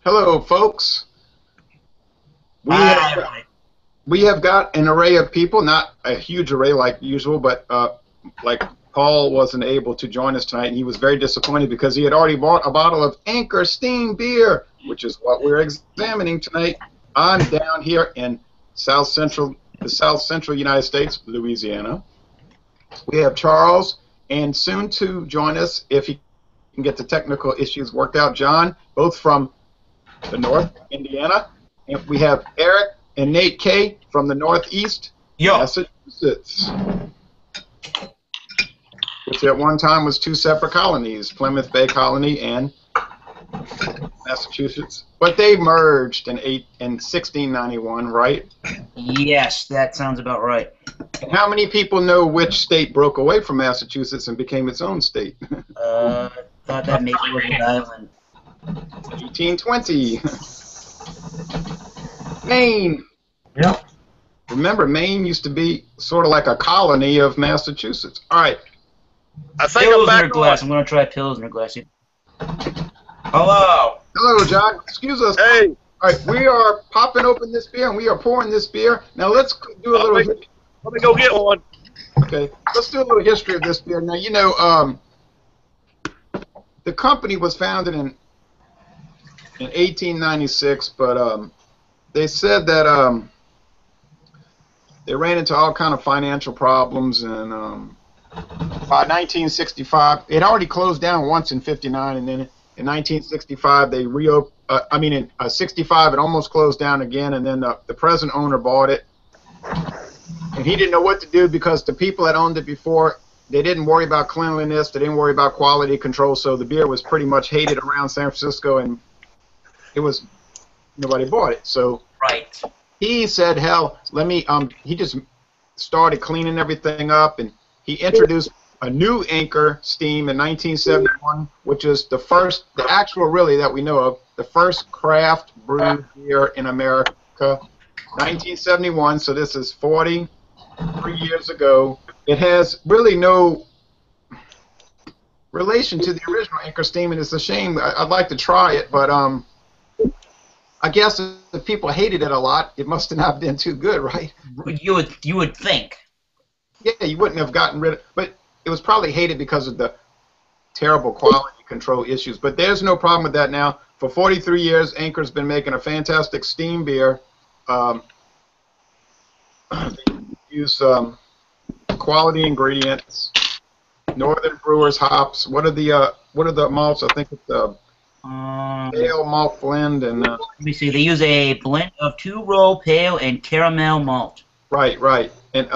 Hello, folks. We Hi, have we have got an array of people, not a huge array like usual, but like Paul wasn't able to join us tonight, and he was very disappointed because he had already bought a bottle of Anchor Steam beer, which is what we're examining tonight. I'm down here in the South Central United States, Louisiana. We have Charles, and soon to join us if he can get the technical issues worked out. John, both from the North, Indiana. And we have Eric and Nate K from the Northeast, yo. Massachusetts, which at one time was two separate colonies, Plymouth Bay Colony and Massachusetts. But they merged in 1691, right? Yes, that sounds about right. And how many people know which state broke away from Massachusetts and became its own state? Thought that maybe was an island. 1820. Maine. Yep. Remember, Maine used to be sort of like a colony of Massachusetts. All right. I think I'm Pilsner back glass. on. I'm going to try Pilsner glass. Hello. Hello, John. Excuse us. Hey, All right, we are popping open this beer and we are pouring this beer. Now let's do a let little. me go get one. Okay, let's do a little history of this beer. Now you know, the company was founded in 1896, but they said that they ran into all kind of financial problems, and by 1965, it already closed down once in '59, and then in 1965 they reopened. In '65 it almost closed down again, and then the present owner bought it, and he didn't know what to do because the people that owned it before, they didn't worry about cleanliness, they didn't worry about quality control, so the beer was pretty much hated around San Francisco, and it was nobody bought it. So Right. he said, hell, let me, he just started cleaning everything up, and he introduced a new Anchor Steam in 1971, which is the first, the actual really that we know of, the first craft brewed beer in America, 1971, so this is 43 years ago. It has really no relation to the original Anchor Steam, and it's a shame. I'd like to try it, but I guess if people hated it a lot, it must have not been too good, right? You would think. Yeah, you wouldn't have gotten rid of, but it was probably hated because of the terrible quality control issues. But there's no problem with that now. For 43 years, Anchor's been making a fantastic steam beer. They use quality ingredients, Northern Brewers hops. What are the malts? I think it's the pale malt blend and. Let me see. They use a blend of two-row pale and caramel malt. Right, and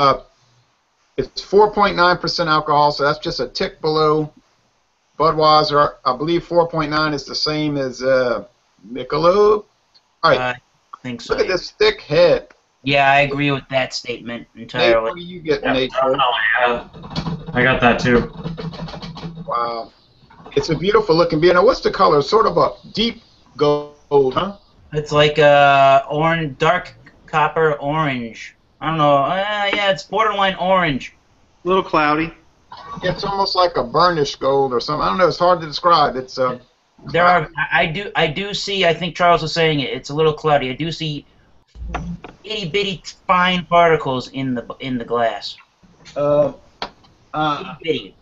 it's 4.9% alcohol, so that's just a tick below Budweiser. I believe 4.9 is the same as Michelob. All right, I think so. look at this thick head. Yeah, I agree with that statement Nate, entirely. what do you get, Yep. Nate? I got that too. Wow, it's a beautiful looking beer. Now, what's the color? Sort of a deep gold, huh? It's like orange, dark copper orange. I don't know. Yeah, it's borderline orange. A little cloudy. It's almost like a burnished gold or something. I don't know. It's hard to describe. It's There are. I do see. I think Charles was saying it. It's a little cloudy. I do see itty bitty fine particles in the glass. Itty bitty.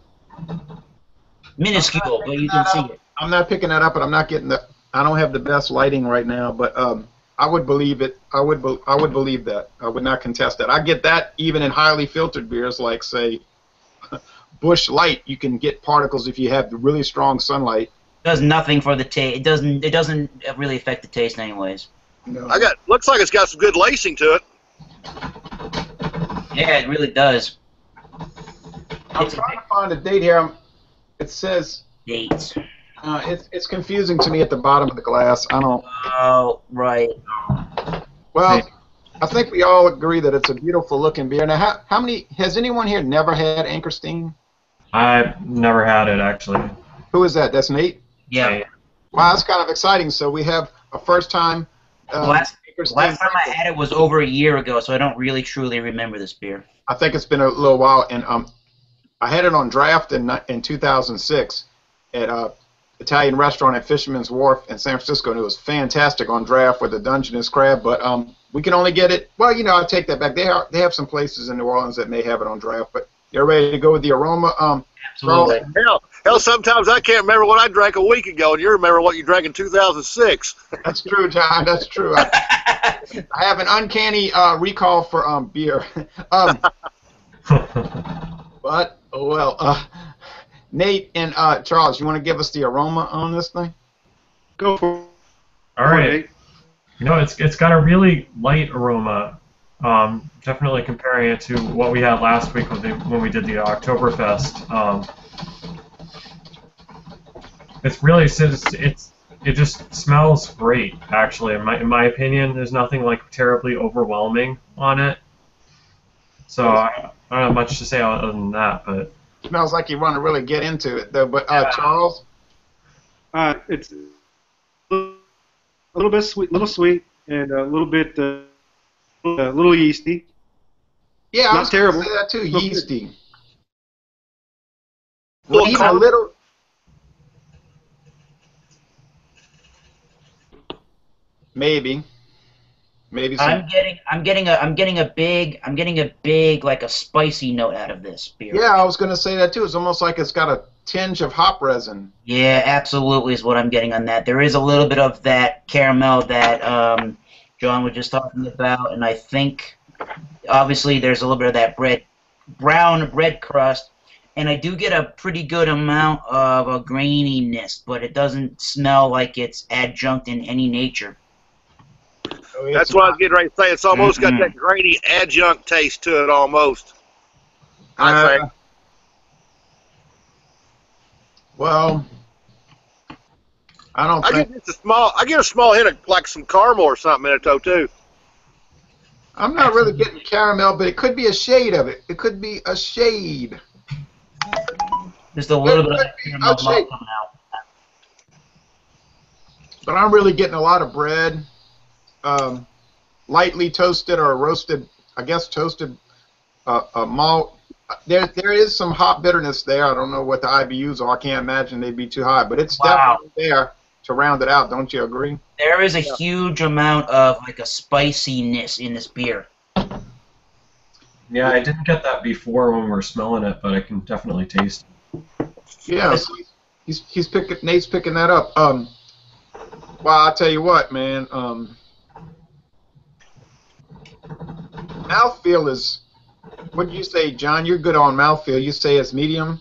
Minuscule, but you can see it. I'm not picking that up, but I'm not getting the. I don't have the best lighting right now, but I would believe it. I would believe that. I would not contest that. I get that even in highly filtered beers, like say Busch Light. You can get particles if you have the really strong sunlight. Does nothing for the taste. It doesn't really affect the taste, anyways. No. Looks like it's got some good lacing to it. Yeah, it really does. I'm trying to find a date here. It says Dates. it's confusing to me at the bottom of the glass. I don't. Oh, right. Well, I think we all agree that it's a beautiful looking beer. Now, how many has anyone here never had Anchor Steam? I've never had it actually. Who is that? That's Nate. Yeah. Wow, that's kind of exciting. So we have a first time. Last Anchor Steam. time I had it was over a year ago, so I don't really truly remember this beer. I think it's been a little while, and I had it on draft in 2006 at Italian restaurant at Fisherman's Wharf in San Francisco, and it was fantastic on draft with the Dungeness crab. But we can only get it. Well, you know, I take that back. They have some places in New Orleans that may have it on draft. But you're ready to go with the aroma. Absolutely. Hell, sometimes I can't remember what I drank a week ago, and you remember what you drank in 2006. That's true, John. That's true. I have an uncanny recall for beer. But oh well. Nate and Charles, you want to give us the aroma on this thing? Go for it. All right. You know, it's got a really light aroma. Definitely comparing it to what we had last week when we did the Oktoberfest. It's really it just smells great. Actually, in my opinion, there's nothing like terribly overwhelming on it. So I don't have much to say other than that, but. Smells like you want to really get into it, though. But Charles, it's a little bit sweet, and a little bit, a little yeasty. Yeah, Not I was terrible. Say that too, yeasty. Well, Even a little. Maybe some. I'm getting a big like a spicy note out of this beer. Yeah, I was going to say that too. It's almost like it's got a tinge of hop resin. Yeah, absolutely is what I'm getting on that. There is a little bit of that caramel that John was just talking about, and I think obviously there's a little bit of that brown bread crust, and I do get a pretty good amount of a graininess, but it doesn't smell like it's adjunct in any nature. That's what I was getting ready to say. It's almost got that grainy adjunct taste to it, almost. I think. Well, I don't think. I get a small hint of like some caramel or something in it though too. I'm not really getting caramel, but it could be a shade of it. It could be a shade. Just a little bit of that caramel coming out. But I'm really getting a lot of bread. Lightly toasted or roasted, I guess toasted malt. There is some hop bitterness there. I don't know what the IBUs are. I can't imagine they'd be too high, but it's definitely there to round it out. Don't you agree? There is a huge amount of like a spiciness in this beer. Yeah, I didn't get that before when we were smelling it, but I can definitely taste it. Yeah, so he's picking. Nate's picking that up. Well, I'll tell you what, man. Mouthfeel is. What do you say, John? You're good on mouthfeel. You say it's medium.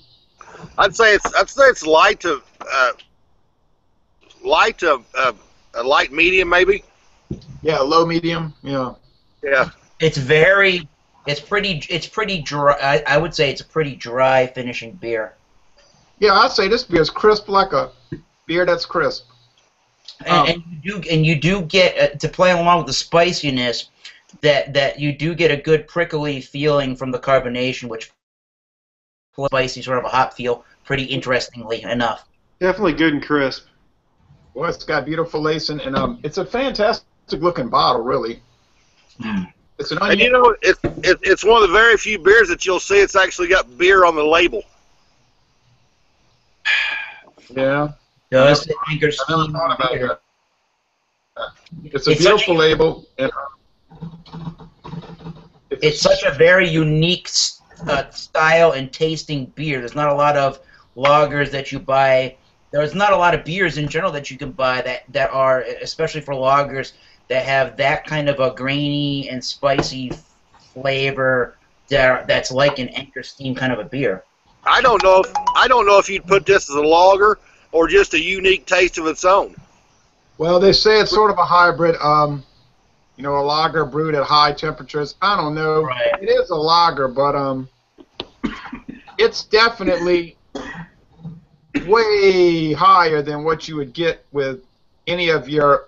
I'd say it's light to a light medium maybe. Yeah, low medium. Yeah. Yeah. It's pretty dry. I would say it's a pretty dry finishing beer. Yeah, I'd say this beer is crisp like a beer that's crisp. And you do get to play along with the spiciness. That you do get a good prickly feeling from the carbonation, which spicy sort of a hop feel, pretty interestingly enough. Definitely good and crisp. Well, it's got beautiful lacing, and it's a fantastic looking bottle, really. It's an onion. And you know, it's one of the very few beers that you'll see it's actually got beer on the label. Yeah. Does it Anchor I never Steam thought about beer? that. It's a beautiful label, and it's such a very unique style and tasting beer. There's not a lot of lagers that you buy. There's not a lot of beers in general that you can buy that are, especially for lagers, that have that kind of a grainy and spicy flavor that's like an Anchor Steam kind of a beer. I don't know if you'd put this as a lager or just a unique taste of its own. Well, they say it's sort of a hybrid. You know, a lager brewed at high temperatures. I don't know. Right. It is a lager, but it's definitely way higher than what you would get with any of your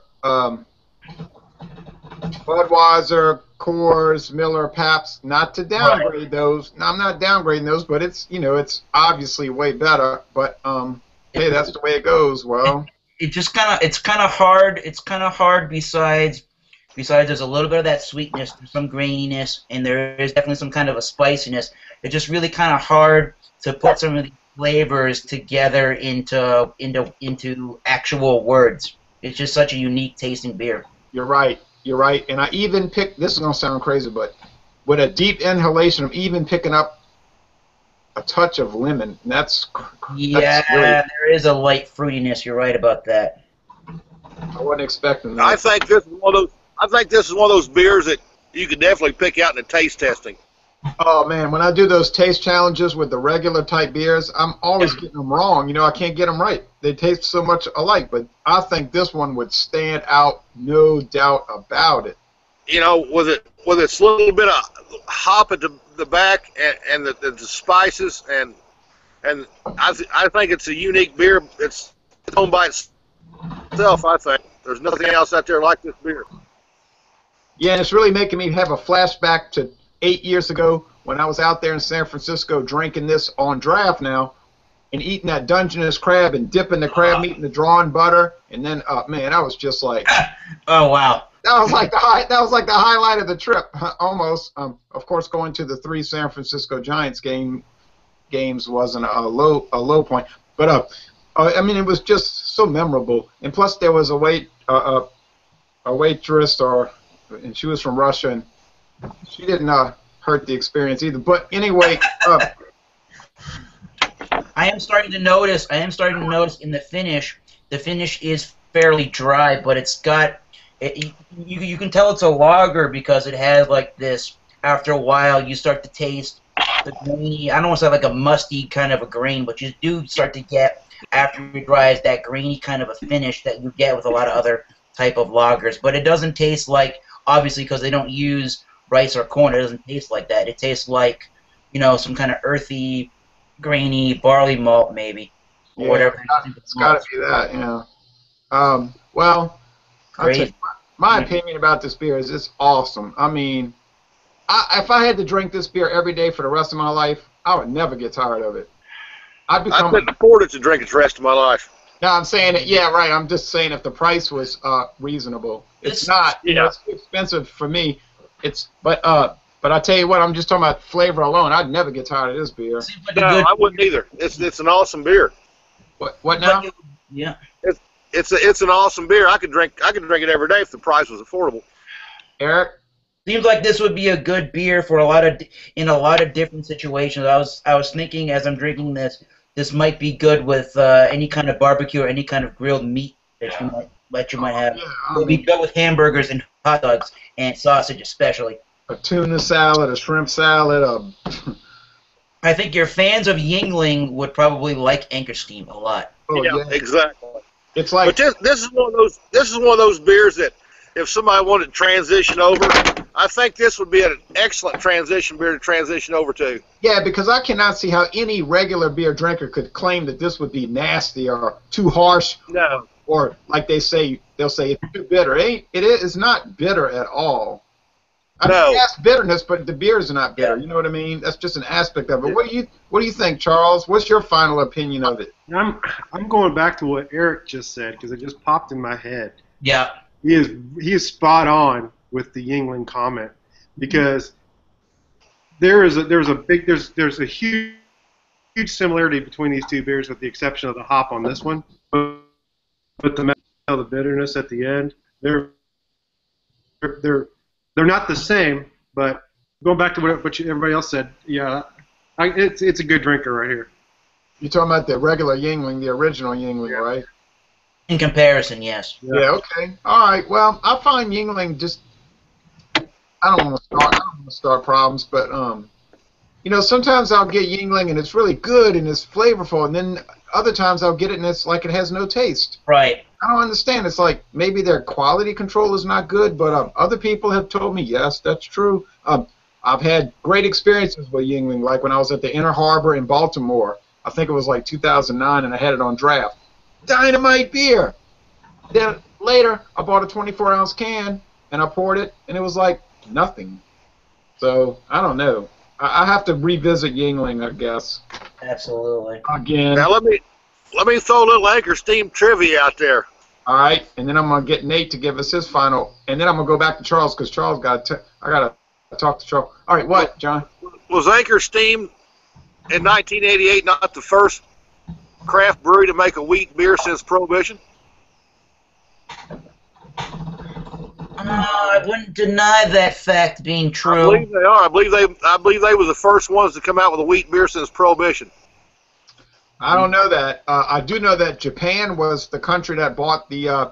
Budweiser, Coors, Miller, Pabst. Not to downgrade those. No, I'm not downgrading those, but it's it's obviously way better. But hey, that's the way it goes. Well, it's kind of hard. It's kind of hard. Besides, there's a little bit of that sweetness, there's some graininess, and there is definitely some kind of a spiciness. It's just really kind of hard to put some of flavors together into actual words. It's just such a unique tasting beer. You're right. You're right. And I even picked, this is going to sound crazy, but with a deep inhalation of even picking up a touch of lemon. Yeah, that's really, there is a light fruitiness. You're right about that. I wasn't expecting that. I think this is one of those beers that you could definitely pick out in the taste testing. Oh, man, when I do those taste challenges with the regular type beers, I'm always getting them wrong. You know, I can't get them right. They taste so much alike, but I think this one would stand out, no doubt about it. You know, with its little bit of hop at the back and the spices, and I think it's a unique beer. It's owned by itself, I think. There's nothing else out there like this beer. Yeah, and it's really making me have a flashback to 8 years ago when I was out there in San Francisco drinking this on draft now and eating that Dungeness crab and dipping the crab meat in the drawn butter. And then, man, I was just like, oh, wow. That was like the highlight of the trip, almost. Of course, going to the 3 San Francisco Giants games wasn't a low point, but I mean, it was just so memorable. And plus, there was a waitress, and she was from Russia, and she didn't hurt the experience either. But anyway, I am starting to notice in the finish. The finish is fairly dry, but it's got. You can tell it's a lager because it has like this. After a while, you start to taste the grainy. I don't want to say like a musty kind of a grain, but you do start to get after it dries that grainy kind of a finish that you get with a lot of other type of lagers. But it doesn't taste like, obviously, because they don't use rice or corn. It doesn't taste like that. It tastes like, you know, some kind of earthy, grainy barley malt maybe, or whatever. It's got to be that, yeah. Well. My opinion about this beer is it's awesome. I mean, if I had to drink this beer every day for the rest of my life, I would never get tired of it. I couldn't afford it to drink it the rest of my life. No, I'm saying it. Yeah, right. I'm just saying if the price was reasonable. It's not. You know, it's expensive for me. But I tell you what, I'm just talking about flavor alone. I'd never get tired of this beer. No, I wouldn't either. It's an awesome beer. What now? Yeah. It's an awesome beer. I could drink it every day if the price was affordable. Eric? Seems like this would be a good beer for in a lot of different situations. I was thinking as I'm drinking this might be good with any kind of barbecue or any kind of grilled meat that you might have. Yeah, it would be good with hamburgers and hot dogs and sausage especially. A tuna salad, a shrimp salad. I think your fans of Yingling would probably like Anchor Steam a lot. Oh, yeah, exactly. It's like, but this is one of those beers that if somebody wanted to transition over, I think this would be an excellent transition beer to transition over to. Yeah, because I cannot see how any regular beer drinker could claim that this would be nasty or too harsh. No. Or like they'll say it's too bitter. It is not bitter at all. I mean, yes, bitterness, but the beer is not bitter. You know what I mean? That's just an aspect of it. What do you think, Charles? What's your final opinion of it? I'm going back to what Eric just said because it just popped in my head. Yeah. He is spot on with the Yingling comment because there's a huge similarity between these two beers with the exception of the hop on this one, but the bitterness at the end they're not the same, but going back to what everybody else said, yeah, it's a good drinker right here. You're talking about the regular Yingling, the original Yingling, right? In comparison, yes. Yeah, okay. All right, well, I find Yingling just, I don't want to start problems, but, you know, sometimes I'll get Yingling and it's really good and it's flavorful, and then other times I'll get it and it's like it has no taste. Right. I don't understand. It's like maybe their quality control is not good, but other people have told me, yes, that's true. I've had great experiences with Yingling, like when I was at the Inner Harbor in Baltimore. I think it was like 2009, and I had it on draft. Dynamite beer! Then later, I bought a 24-ounce can, and I poured it, and it was like nothing. So, I don't know. I have to revisit Yingling, I guess. Absolutely. Again. Now, let me throw a little Anchor Steam trivia out there. All right, and then I'm going to get Nate to give us his final, and then I'm going to go back to Charles because Charles I got to talk to Charles. All right, what, John? Was Anchor Steam in 1988 not the first craft brewery to make a wheat beer since Prohibition? I wouldn't deny that fact being I true. believe they are. I believe they were the first ones to come out with a wheat beer since Prohibition. I don't know that. I do know that Japan was the country that bought the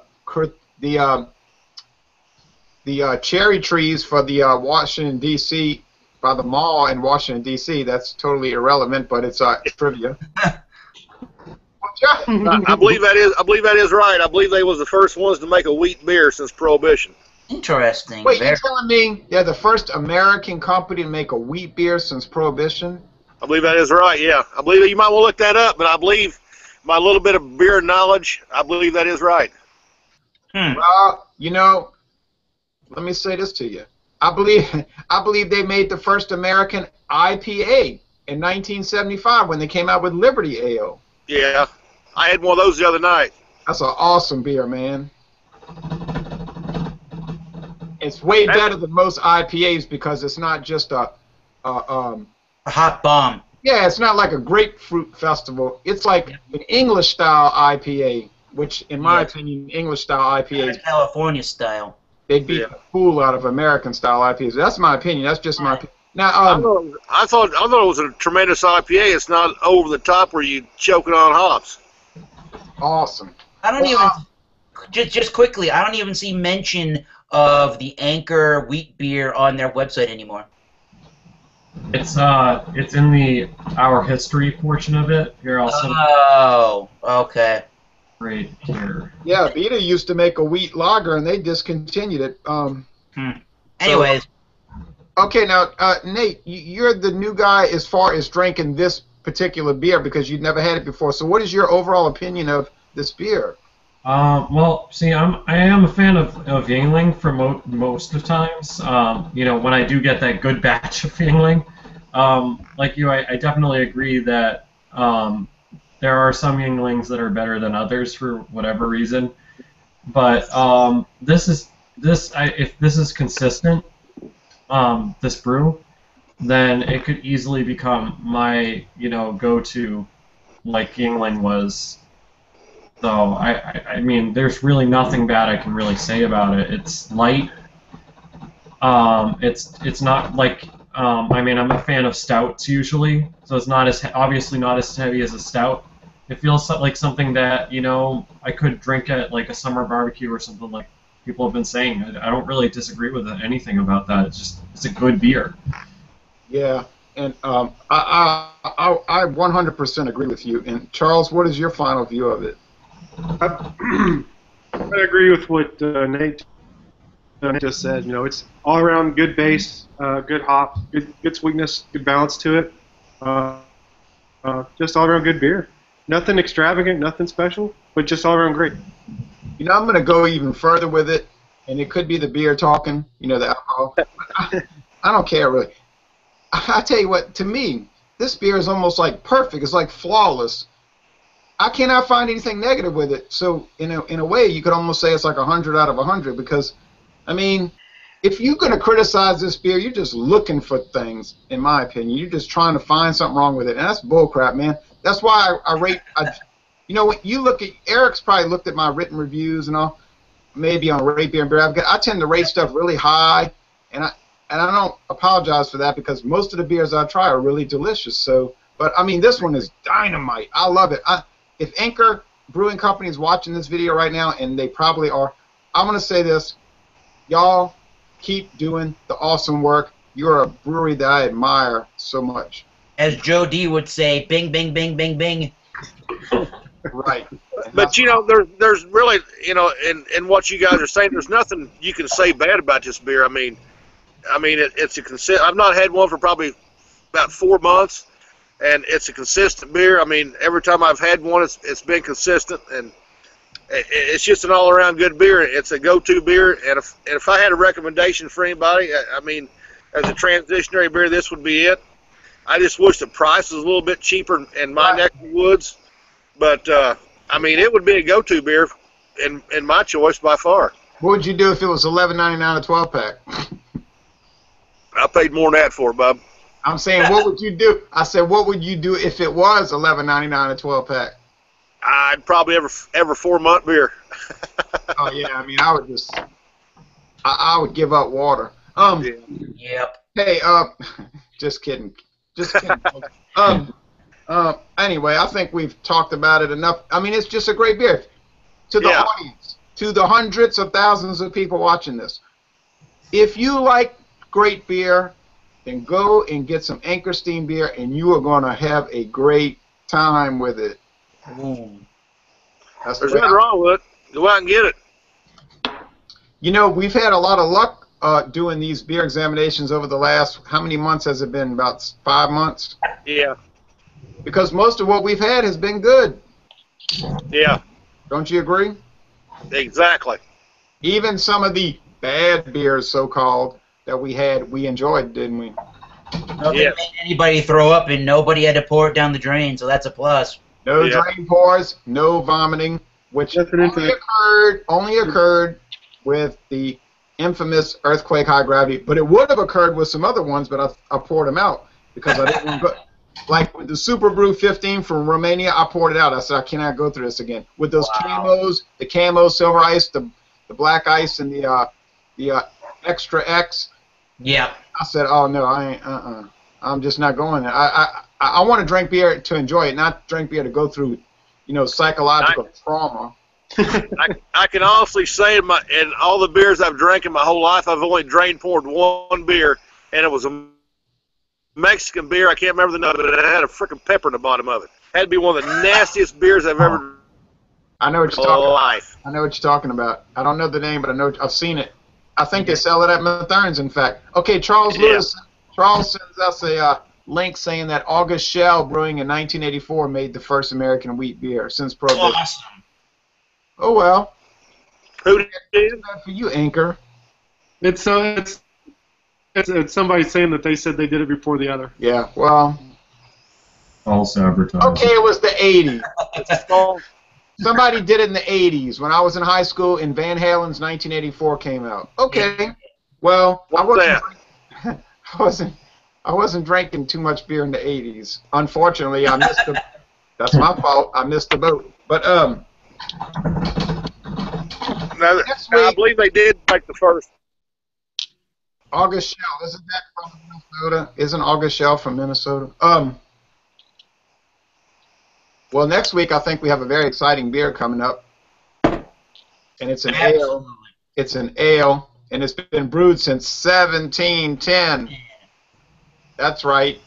cherry trees for the Washington D.C. by the mall in Washington D.C. That's totally irrelevant, but it's trivia. I believe that is right. I believe they was the first ones to make a wheat beer since Prohibition. Interesting. Wait, you're telling me they're the first American company to make a wheat beer since Prohibition? I believe that is right, yeah. I believe you might want to look that up, but I believe my little bit of beer knowledge, I believe that is right. Well, you know, let me say this to you. I believe they made the first American IPA in 1975 when they came out with Liberty Ale. Yeah, I had one of those the other night. That's an awesome beer, man. It's way better than most IPAs because it's not just a hot bomb. Yeah, it's not like a grapefruit festival. It's like an English-style IPA, which, in my opinion, English-style IPAs, California style. They beat the fool out of American-style IPAs. That's my opinion. That's just my opinion. Now, I thought it was a tremendous IPA. It's not over the top where you choking on hops. Awesome. I don't even just quickly. I don't even see mention of the Anchor wheat beer on their website anymore. It's in the our history portion of it. Here also. Oh, okay. Right here. Yeah, Vita used to make a wheat lager and they discontinued it. Anyways. Okay, now Nate, you're the new guy as far as drinking this particular beer because you've never had it before. So, what is your overall opinion of this beer? Well, see, I am a fan of Yingling for most of the times. You know, when I do get that good batch of Yingling, like you, I definitely agree that there are some Yinglings that are better than others for whatever reason. But if this is consistent, this brew, then it could easily become my go-to, like Yingling was. So I mean, there's really nothing bad I can really say about it. It's light. It's not like I mean, I'm a fan of stouts usually, so it's not obviously not as heavy as a stout. It feels like something that I could drink at like a summer barbecue or something like people have been saying. I don't really disagree with anything about that. It's a good beer. Yeah, and I 100% agree with you. And Charles, what is your final view of it? I agree with what Nate just said. It's all around good base, good hop, good sweetness, good balance to it. Just all around good beer. Nothing extravagant, nothing special, but just all around great. I'm going to go even further with it, and it could be the beer talking, the alcohol. I don't care really. I tell you what, to me, this beer is almost like perfect. It's like flawless. I cannot find anything negative with it. So in a way, you could almost say it's like 100 out of 100 because, I mean, if you're going to criticize this beer, you're just looking for things, in my opinion. You're just trying to find something wrong with it, and that's bullcrap, man. That's why I rate. When you look at Eric's probably looked at my written reviews and all, maybe on Rate Beer and Beer. I tend to rate stuff really high, and I don't apologize for that because most of the beers I try are really delicious. So, but I mean, this one is dynamite. I love it. If Anchor Brewing Company is watching this video right now, and they probably are, I'm going to say this. Y'all keep doing the awesome work. You're a brewery that I admire so much. As Joe D would say, bing, bing, bing, bing, bing. Right. But, there's really, in what you guys are saying, there's nothing you can say bad about this beer. I mean, it's a I've not had one for probably about 4 months. And it's a consistent beer. I mean, every time I've had one, it's been consistent, and it's just an all-around good beer. It's a go-to beer, and if I had a recommendation for anybody, I mean, as a transitionary beer, this would be it. I just wish the price was a little bit cheaper in my neck of the woods, but I mean, it would be a go-to beer in my choice by far. What would you do if it was $11.99 a 12-pack? I paid more than that for it, Bob. I'm saying, what would you do? I said, what would you do if it was $11.99 a 12-pack? I'd probably every 4-month beer. Oh yeah, I mean, I would just, I would give up water. Yep. Hey, just kidding, just kidding. Anyway, I think we've talked about it enough. I mean, it's just a great beer. To the audience, to the hundreds of thousands of people watching this, if you like great beer, then go and get some Anchor Steam beer, and you are going to have a great time with it. That's There's nothing wrong with it. Go out and get it. You know, we've had a lot of luck doing these beer examinations over the last, how many months has it been? About 5 months? Yeah. Because most of what we've had has been good. Yeah. Don't you agree? Exactly. Even some of the bad beers, so-called, that we had, we enjoyed, didn't we? Nothing made anybody throw up, and nobody had to pour it down the drain, so that's a plus. No drain pours, no vomiting, which only occurred with the infamous earthquake high gravity. But it would have occurred with some other ones, but I poured them out because I didn't want to go. Like with the Super Brew 15 from Romania, I poured it out. I said, I cannot go through this again. With those camos, the camo silver ice, the black ice, and the extra X. Yeah. I said, oh no, I ain't. I'm just not going there. I want to drink beer to enjoy it, not drink beer to go through, psychological trauma. I can honestly say in all the beers I've drank in my whole life, I've only poured one beer, and it was a Mexican beer. I can't remember the name, but it had a freaking pepper in the bottom of it. Had to be one of the nastiest beers I've ever. I know what you're talking about. I know what you're talking about. I don't know the name, but I know I've seen it. I think they sell it at Mathern's, in fact. Okay, Charles Lewis. Charles sends us a link saying that August Shell Brewing in 1984 made the first American wheat beer since Prohibition. Awesome. Oh well. Who did? For you, Anchor. It's somebody saying that they said they did it before the other. Yeah, well. False advertising. Okay, it was the 80s. Somebody did it in the 80s when I was in high school, and Van Halen's 1984 came out. Okay. Well, I wasn't drinking too much beer in the 80s. Unfortunately, I missed the. That's my fault. I missed the boat. But I believe they did make the first. August Shell, isn't that from Minnesota? Isn't August Shell from Minnesota? Well, next week I think we have a very exciting beer coming up, and it's an ale. It's an ale, and it's been brewed since 1710. That's right.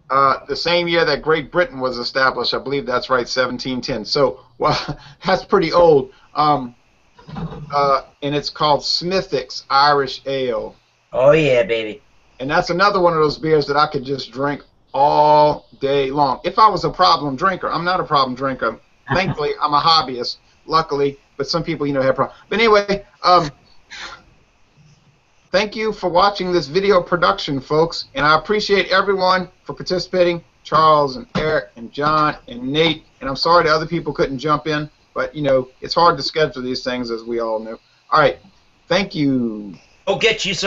The same year that Great Britain was established, I believe that's right, 1710. So, well, that's pretty old. And it's called Smithwick's Irish Ale. Oh yeah, baby. And that's another one of those beers that I could just drink all day long. If I was a problem drinker. I'm not a problem drinker. Thankfully, I'm a hobbyist, luckily, but some people, have problems. But anyway, thank you for watching this video production, folks, and I appreciate everyone for participating, Charles and Eric and John and Nate, and I'm sorry that other people couldn't jump in, but, it's hard to schedule these things, as we all know. All right, thank you. Go get you some